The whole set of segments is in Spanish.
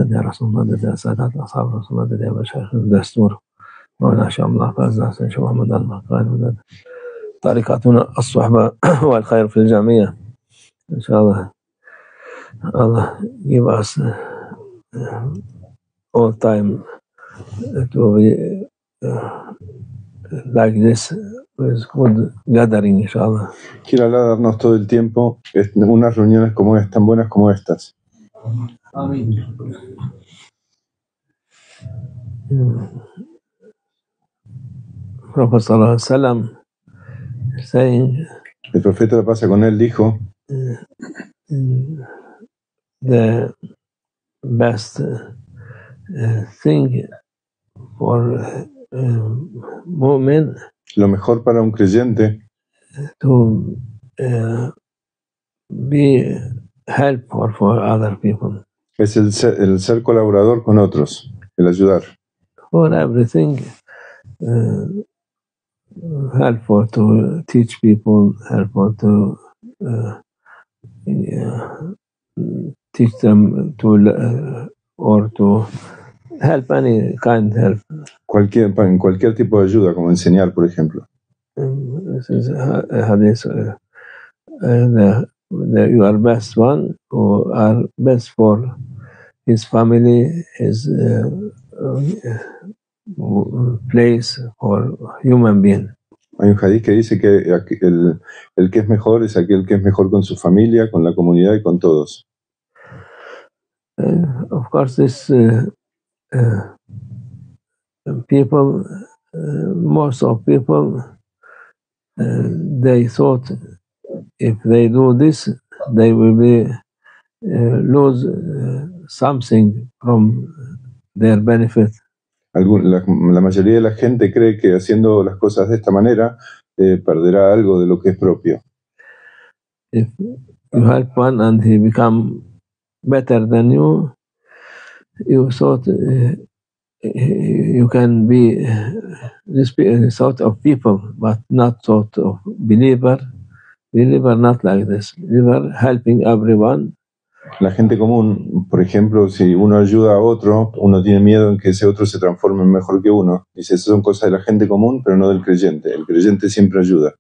مدد يا رسول مدد يا سادات أصحاب رسول مدد يا مشايخ الدستور مولانا شاء الله فاز حسن شيخ محمد المقال مدد طريقتنا الصحبة والخير في الجميع إن شاء الله. Allah give us all time to be like this with good gathering, inshallah. Quiero Allah darnos todo el tiempo unas reuniones como tan buenas como estas. Amén. Prophet sallallahu alaihi wasallam saying, el profeta, la paz con él, dijo, the best thing for mu'min, lo mejor para un creyente, to be helpful for other people. Es el ser colaborador con otros, el ayudar. For everything, helpful to teach people, helpful to teach them to or to help any kind help. En cualquier tipo de ayuda, como enseñar, por ejemplo. This is a hadith. Your best one, who are best for his family, his place for human being. Hay un hadith que dice que el que es mejor es aquel que es mejor con su familia, con la comunidad y con todos. Of course, this people, most of people, they thought if they do this, they will be lose something from their benefit. La mayoría de la gente cree que haciendo las cosas de esta manera perderá algo de lo que es propio. If you help one and he become better than you, you thought you can be this sort of people, but not sort of believer. Believer not like this. Believer helping everyone. La gente común, por ejemplo, si uno ayuda a otro, uno tiene miedo en que ese otro se transforme en mejor que uno. Dice, esas son cosas de la gente común, pero no del creyente. El creyente siempre ayuda.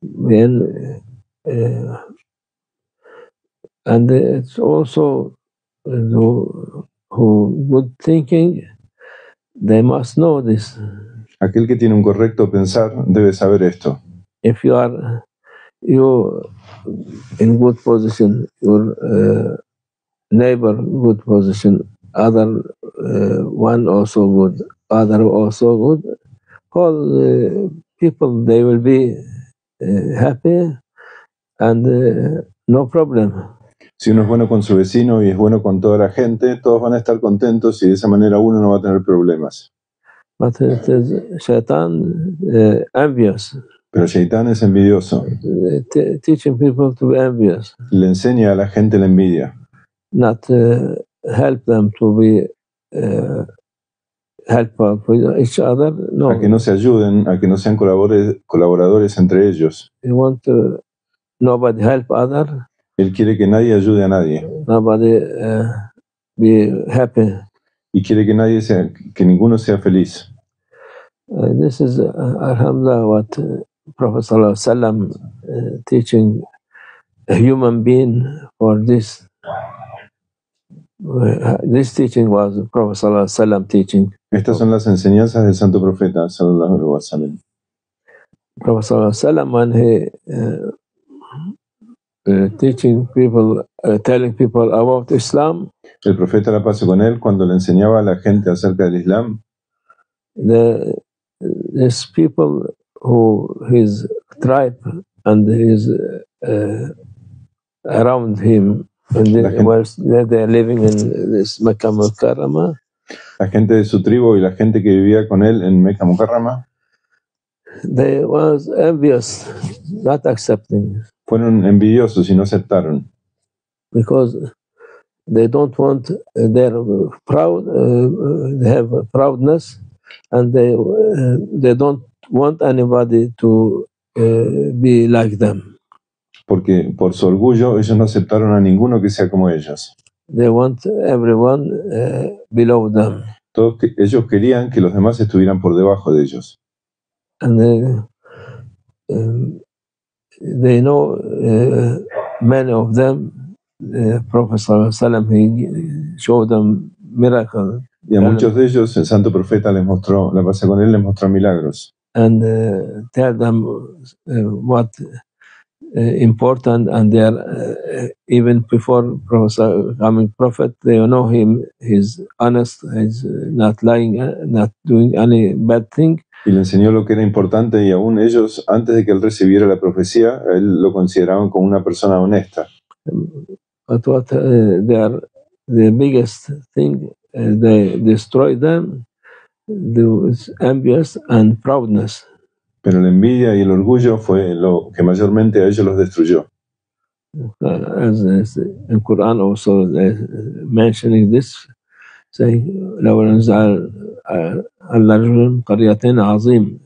Bien, and it's also who good thinking, they must know this. Aquel que tiene un correcto pensar debe saber esto. If you are in good position, your neighbor good position, other one also good, other also good, all people, they will be happy and no problem. Si uno es bueno con su vecino y es bueno con toda la gente, todos van a estar contentos y de esa manera uno no va a tener problemas. But it is Shaitan envious. Pero Shaitán es envidioso. Teaching people to be envious. Le enseña a la gente la envidia. Not help them to be helpful for each other. No. A que no se ayuden, a que no sean colaboradores entre ellos. You want nobody help other. Él quiere que nadie ayude a nadie. Nobody be happy. Y quiere que ninguno sea feliz. This is alhamdulillah what Prophet sallallahu alaihi wasallam teaching a human being for this. This teaching was Prophet sallallahu alaihi wasallam teaching. Estas son las enseñanzas del Santo Profeta sallallahu alaihi wasallam. Prophet sallallahu alaihi wasallam, when he teaching people, telling people about Islam. El profeta, la paz con él, cuando le enseñaba a la gente acerca del Islam, these people who his tribe and his around him, and they are living in this Mecca Mukarrama. La gente de su tribu y la gente que vivía con él en Mecca Mukarrama, they was envious, not accepting. Fueron envidiosos y no aceptaron. Because they don't want, they're proud, they have proudness, and they don't want anybody to be like them. Porque por su orgullo ellos no aceptaron a ninguno que sea como ellos. they want everyone below them. Ellos querían que los demás estuvieran por debajo de ellos. And they know many of them, Prophet sallallahu alaihi wasallam, he showed them miracles. Y a muchos de ellos el santo profeta les mostró, la paz con él, les mostró milagros. And tell them what important, and they are even before becoming prophet, they know him. He's honest. He's not lying, not doing any bad thing. Y le enseñó lo que era importante, y aún ellos, antes de que él recibiera la profecía, a él lo consideraban como una persona honesta. But what they are the biggest thing, they destroy them, the envious and proudness. Pero la envidia y el orgullo fue lo que mayormente a ellos los destruyó. As in Quran also mentioning this, saying لو نزل الرجل قرية عظيم,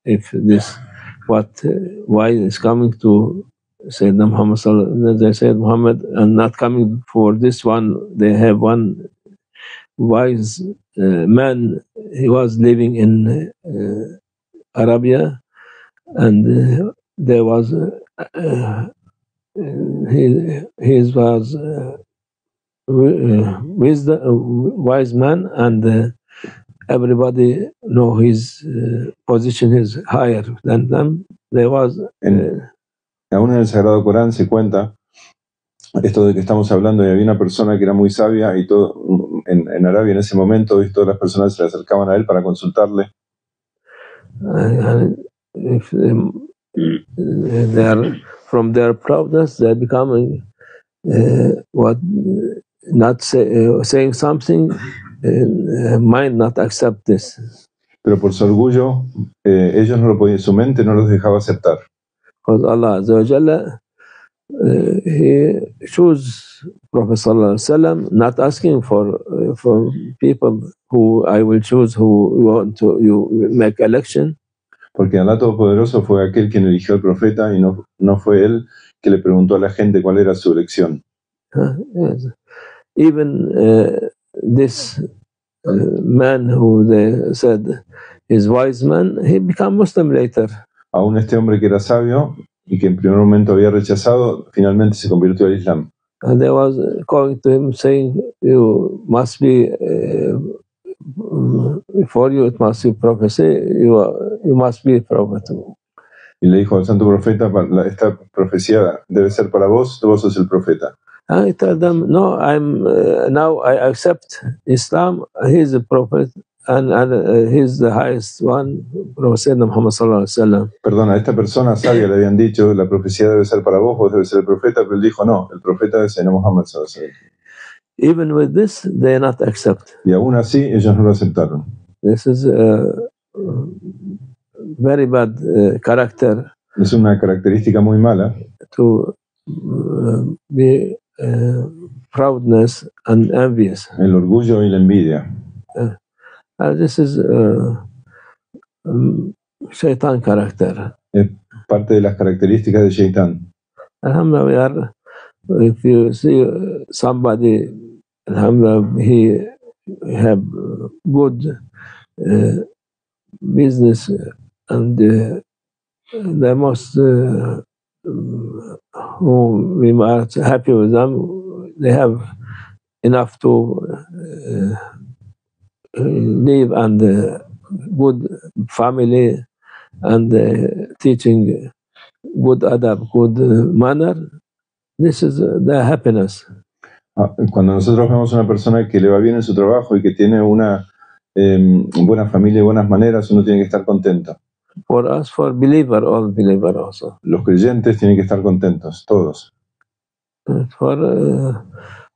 if this why is coming to Sayyidina Muhammad, they said Muhammad, and not coming for this one. They have one wise man. He was living in Arabia, and there was he was wise man, and everybody know his position is higher than them. There was aún en el Sagrado Corán se cuenta esto de que estamos hablando, y había una persona que era muy sabia, y todo en Arabia en ese momento, y todas las personas se le acercaban a él para consultarle. If they are from their proudness, they are becoming not saying something, mind not accept this. Pero por su orgullo, ellos no lo podían, su mente no los dejaba aceptar. Because Allah Azza wa Jalla, He chose Prophet Sallallahu Alaihi Wasallam, not asking for people who I will choose, who want to you make election. Porque Allah Todopoderoso fue aquel quien eligió al profeta, y no fue él que le preguntó a la gente cuál era su elección. Yes. Even this man who they said is wise man, he became Muslim later. Aún este hombre que era sabio y que en primer momento había rechazado, finalmente se convirtió al Islam. And they was calling to him saying, you must be for you it must be prophecy, you must be a prophet. Y le dijo al santo profeta, esta profecía debe ser para vos, vos sos el profeta. I told them, no, I'm now I accept Islam. He's a prophet, and he's the highest one, Prophet Muhammad sallallahu alaihi wasallam. Perdón, a esta persona sabia le habían dicho, la profecía debe ser para vos, vos debes ser el profeta, pero él dijo, no, el profeta es Sayyidina Muhammad sallallahu alaihi wasallam. Even with this, they not accept. Y aún así, ellos no lo aceptaron. This is very bad character. Es una característica muy mala. To be proudness and envious. El orgullo y la envidia. This is shaitan character. Es parte de las características de Shaitán. Alhamdulillah, if you see somebody, alhamdulillah, he have good business, and the most who we are happy with them, they have enough to live, and good family, and teaching good adab, good manner. This is their happiness. Cuando nosotros vemos una persona que le va bien en su trabajo y que tiene una buena familia y buenas maneras, uno tiene que estar contento. For us, for believer, all believer also. Los creyentes tienen que estar contentos, todos. For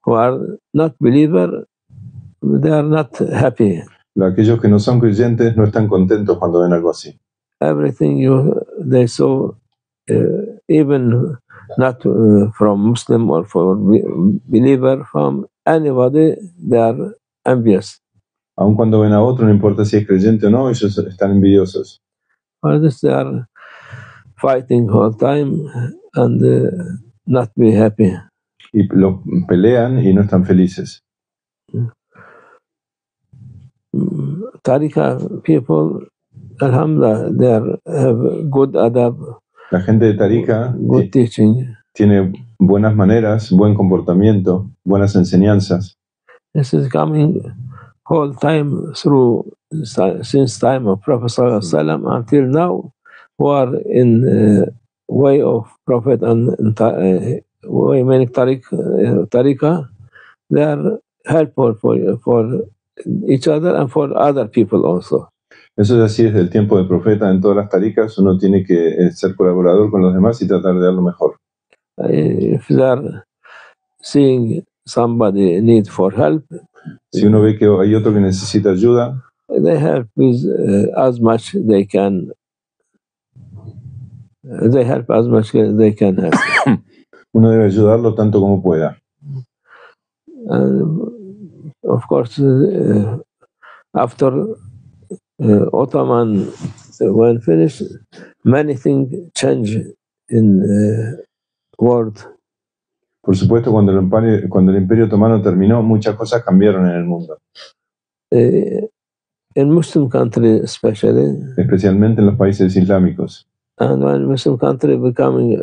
who are not believer, they are not happy. Aquellos que no son creyentes no están contentos cuando ven algo así. Everything they saw, even not from Muslim or from believer, from anybody, they are envious. Aun cuando ven a otro, no importa si es creyente o no, ellos están envidiosos. For this, they are fighting all time and not be happy. y lo pelean y no están felices. Tariqa people, alhamdulillah, they have good adab, La gente de Tariqa good teaching. tiene buenas maneras, buen comportamiento, buenas enseñanzas. This is coming whole time through since time of Prophet Sallallahu Alaihi Wasallam until now, who are in way of Prophet and way many tariqa, they are helpful for each other and for other people also. Eso es así desde el tiempo del profeta en todas las taricas. Uno tiene que ser colaborador con los demás y tratar de dar lo mejor. If they are seeing somebody need for help, Si uno ve que hay otro que necesita ayuda, they help with as much they can. They help as much they can help. uno debe ayudarlo tanto como pueda. Of course, after Ottoman when finished, many things change in world. Por supuesto, cuando el Imperio Otomano terminó, muchas cosas cambiaron en el mundo. In Muslim country especially, especialmente en los países islámicos. And when Muslim country becoming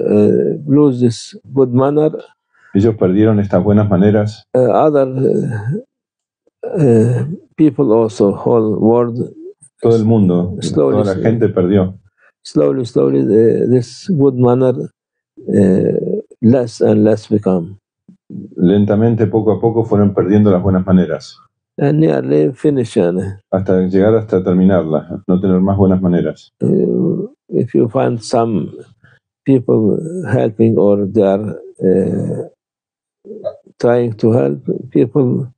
lose this good manner, ellos perdieron estas buenas maneras. Other people also, whole world, todo el mundo, slowly, toda la gente perdió. Slowly, this good manner less and less become. Lentamente, poco a poco, fueron perdiendo las buenas maneras. And nearly finish. Hasta llegar hasta terminarla, no tener más buenas maneras. If you find some people helping or they are trying to help, people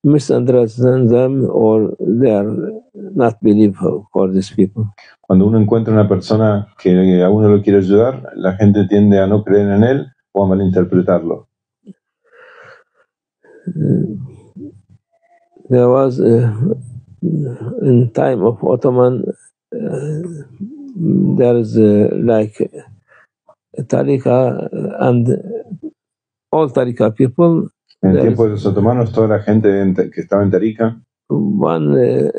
misunderstand them or they are not believe for these people. Cuando uno encuentra una persona que a uno lo quiere ayudar, la gente tiende a no creer en él o a malinterpretarlo. There was in time of Ottoman there is like Tariqa and all Tariqa people. En el tiempo de los otomanos, toda la gente que estaba en Tariqa, one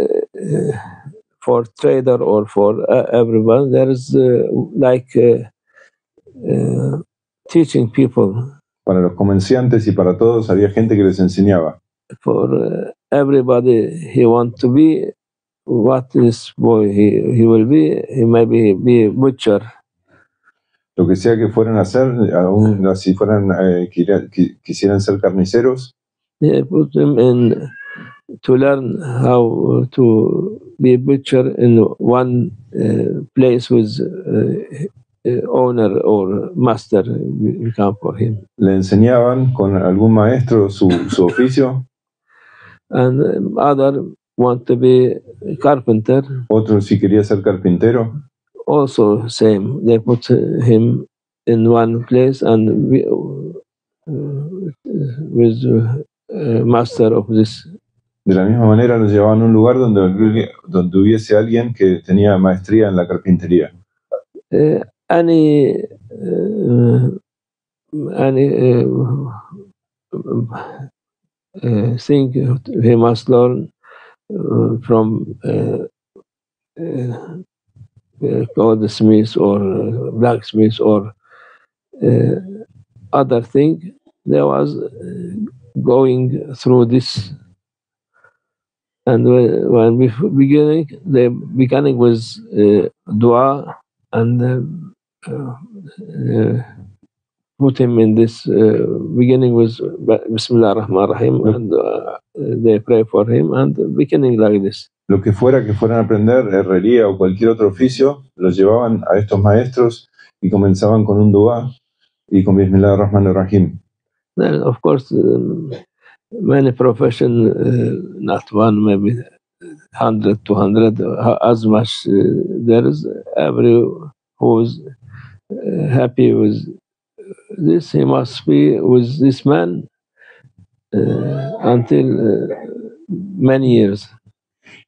for trader or for everyone, there is like teaching people. Para los comerciantes y para todos había gente que les enseñaba. For everybody, he want to be what this boy he will be. He maybe be a butcher. Lo que sea que fueran a hacer, aún si fueran quisieran ser carniceros. They put them in to learn how to be a butcher in one place with owner or master become for him. Le enseñaban con algún maestro su oficio. And other want to be carpenter. Otro si quería ser carpintero. Also same. They put him in one place and with master of this. De la misma manera lo llevaban a un lugar donde hubiese alguien que tenía maestría en la carpintería. Any thing he must learn from goldsmith or blacksmith or other thing. There was going through this, and when we beginning was dua and put him in this beginning was Bismillah ar-Rahman ar-Rahim, and they pray for him and beginning like this. Lo que fuera que fueran a aprender, herrería o cualquier otro oficio, los llevaban a estos maestros y comenzaban con un dua y con Bismillah ar-Rahman ar-Rahim. Then of course many profession, not one, maybe 100, 200, as much there is. Every who is happy with this, he must be with this man until many years.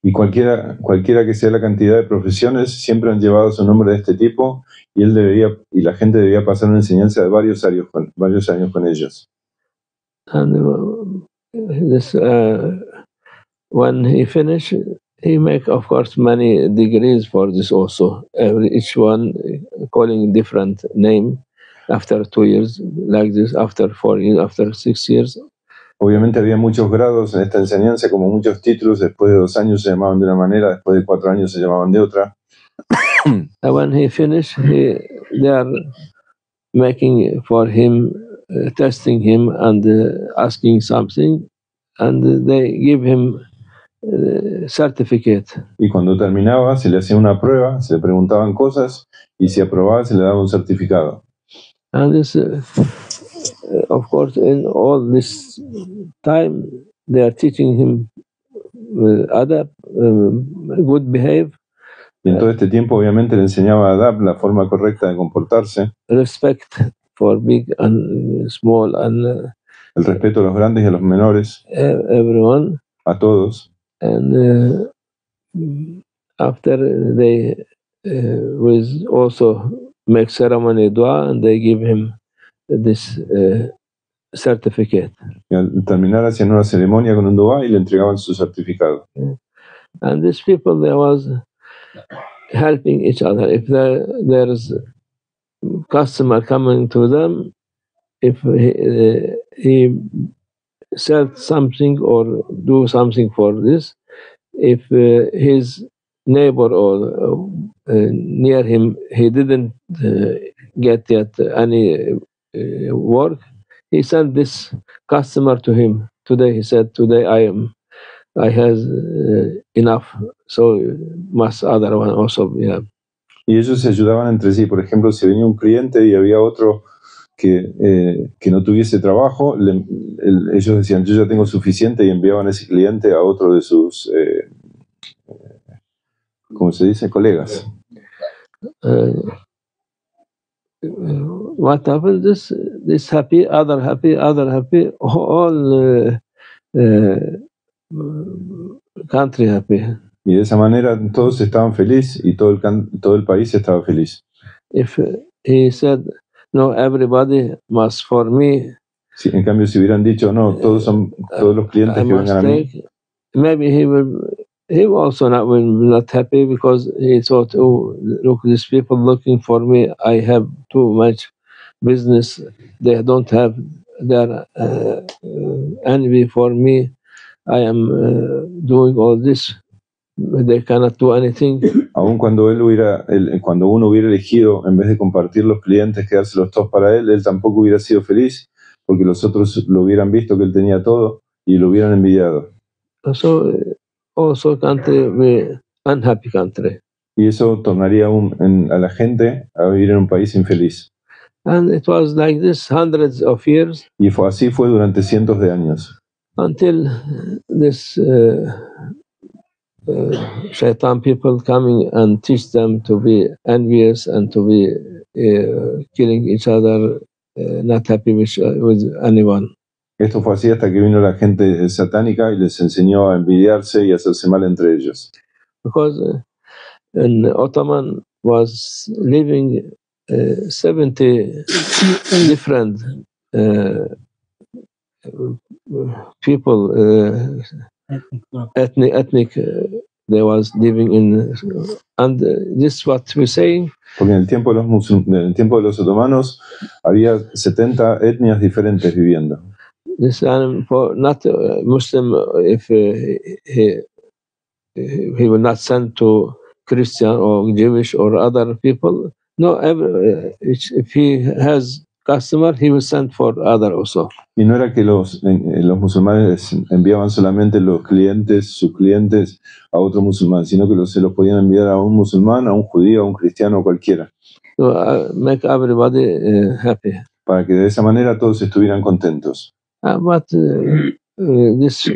Y cualquiera que sea la cantidad de profesiones, siempre han llevado su nombre de este tipo, y la gente debía pasar una enseñanza de varios años con ellos. And this, when he finished, he make, of course, many degrees for this also. Each one calling different name. After 2 years, like this. After 4 years, after 6 years. Obviamente había muchos grados en esta enseñanza, como muchos títulos. Después de 2 años se llamaban de una manera, después de 4 años se llamaban de otra. And when he finished, they are making for him, testing him and asking something, and they give him certificate. Y cuando terminaba, se le hacía una prueba, se le preguntaban cosas, y si aprobaba, se le daba un certificado. And this, of course, in all this time, they are teaching him adab, good behave. Y en todo este tiempo, obviamente, le enseñaba a Adab la forma correcta de comportarse, Respect for big and small and el respeto a los grandes y a los menores, everyone. a todos. And after they was also make ceremony dua, and they give him this certificate. Y al terminar hacían una ceremonia con un dua y le entregaban su certificado. And these people, they was helping each other. If there's customer coming to them, if he sell something or do something for this, if his neighbor or near him, he didn't get yet any work, he sent this customer to him. Today, he said, today I has enough, so must other one also have. Y ellos se ayudaban entre sí. Por ejemplo, si venía un cliente y había otro que no tuviese trabajo, ellos decían, yo ya tengo suficiente, y enviaban a ese cliente a otro de sus, ¿cómo se dice? Colegas. What happened? This happy, other happy, all country happy. Y de esa manera todos estaban felices y todo el país estaba feliz. If he said, no, everybody must for me. Si, en cambio, si hubieran dicho, no, todos los clientes que vengan a mí, maybe he also will not happy, because he thought, oh, look, these people looking for me. I have too much business. They don't have their envy for me. I am doing all this. They cannot do anything. Aun cuando cuando uno hubiera elegido, en vez de compartir los clientes, quedárselos todos para él tampoco hubiera sido feliz, porque los otros lo hubieran visto que él tenía todo y lo hubieran envidiado. So, also country, unhappy country. Y eso tornaría a la gente a vivir en un país infeliz. And it was like this hundreds of years. Y así fue durante cientos de años. Until this shaitan people coming and teach them to be envious and to be killing each other, not happy with anyone. Esto fue así hasta que vino la gente satánica y les enseñó a envidiarse y a hacerse mal entre ellos. Because in Ottoman was living 70 different people, ethnic they was living in, and this is what we're saying. Porque en el tiempo de los otomanos había 70 etnias diferentes viviendo. This for not Muslim, if he will not send to Christian or Jewish or other people. No, if he has customer, he will send for other also. Y no era que los musulmanes enviaban solamente sus clientes a otro musulmán, sino que se los podían enviar a un musulmán, a un judío, a un cristiano, cualquiera. So, make everybody happy. Para que de esa manera todos estuvieran contentos. But this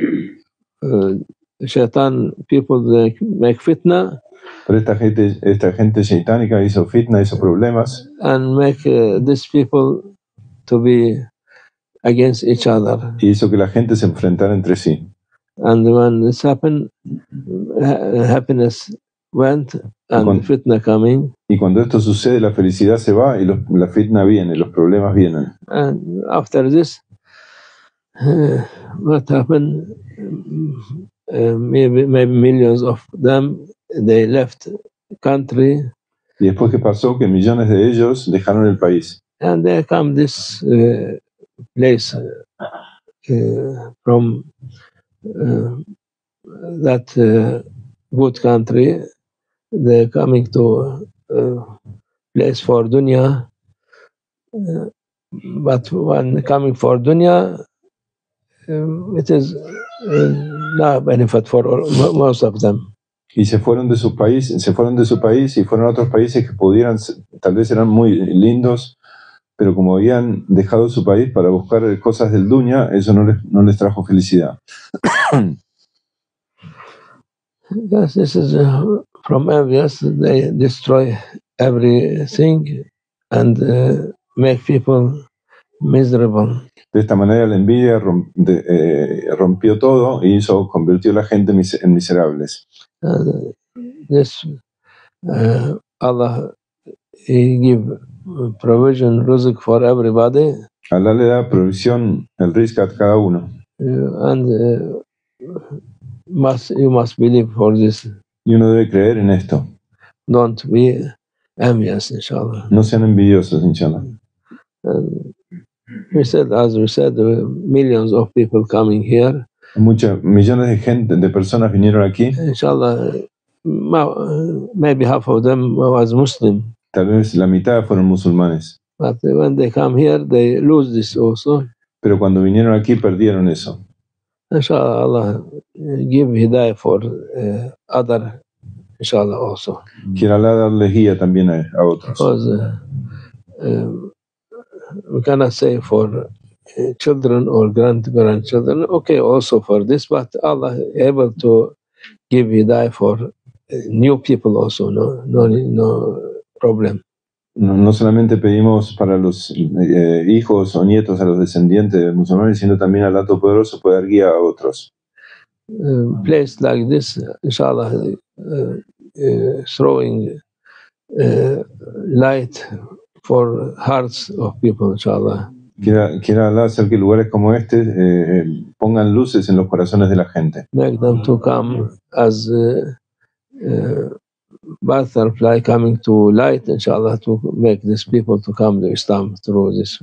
shaitan people, they make fitna. Pero esta gente shaitánica hizo fitna, hizo problemas. And make these people to be against each other. Y hizo que la gente se enfrentara entre sí. And when this happened, happiness went and fitna coming. Y cuando esto sucede, la felicidad se va y la fitna viene, los problemas vienen. And after this, what happened? Maybe millions of them, they left country. Y después, ¿qué pasó? Que millones de ellos dejaron el país. And they come this place from that good country. They're coming to place for dunya. But when coming for dunya, it is not benefit for most of them. Y se fueron de su país y fueron a otros países que tal vez eran muy lindos, pero como habían dejado su país para buscar cosas del dunya, eso no les trajo felicidad. Yes, this is from envious. They destroy everything and make people miserable. De esta manera la envidia rompió todo y convirtió a la gente en miserables. This Allah, He give provision, rizq for everybody. Allah le da provisión, el rizq a cada uno. And you must believe for this. Y uno debe creer en esto. Don't be envious, inshallah. No sean envidiosos, inshallah. As we said, millions of people coming here. Millones de personas vinieron aquí. Inshallah, maybe half of them was Muslim. Tal vez la mitad fueron musulmanes. But when they come here, they lose this also. Pero cuando vinieron aquí, perdieron eso. Inshallah, Allah give hidayah for other, inshallah also. Quiere Allah darle guía también a otros. Because we cannot say for children or grandchildren, okay, also for this, but Allah able to give hidayah for new people also, no problem. No solamente pedimos para los hijos o nietos, a los descendientes de musulmanes, sino también Allah Todopoderoso puede dar guía a otros. Place like this, inshallah, throwing light for hearts of people, inshallah. Quiera Allah hacer que lugares como este pongan luces en los corazones de la gente. Make them to come as butterfly coming to light, inshallah, to make these people to come to Islam through these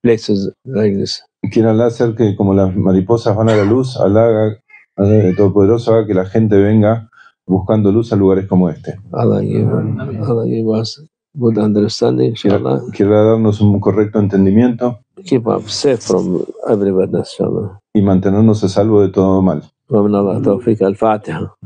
places like this. Quiera Allah hacer que como las mariposas van a la luz, Allah Todopoderoso haga que la gente venga buscando luz a lugares como este. Allah give us good understanding, inshallah. Quiera darnos un correcto entendimiento. Keep us safe from every badness, inshallah. Y mantenernos a salvo de todo mal. ومن الله توفيق. الفاتحة.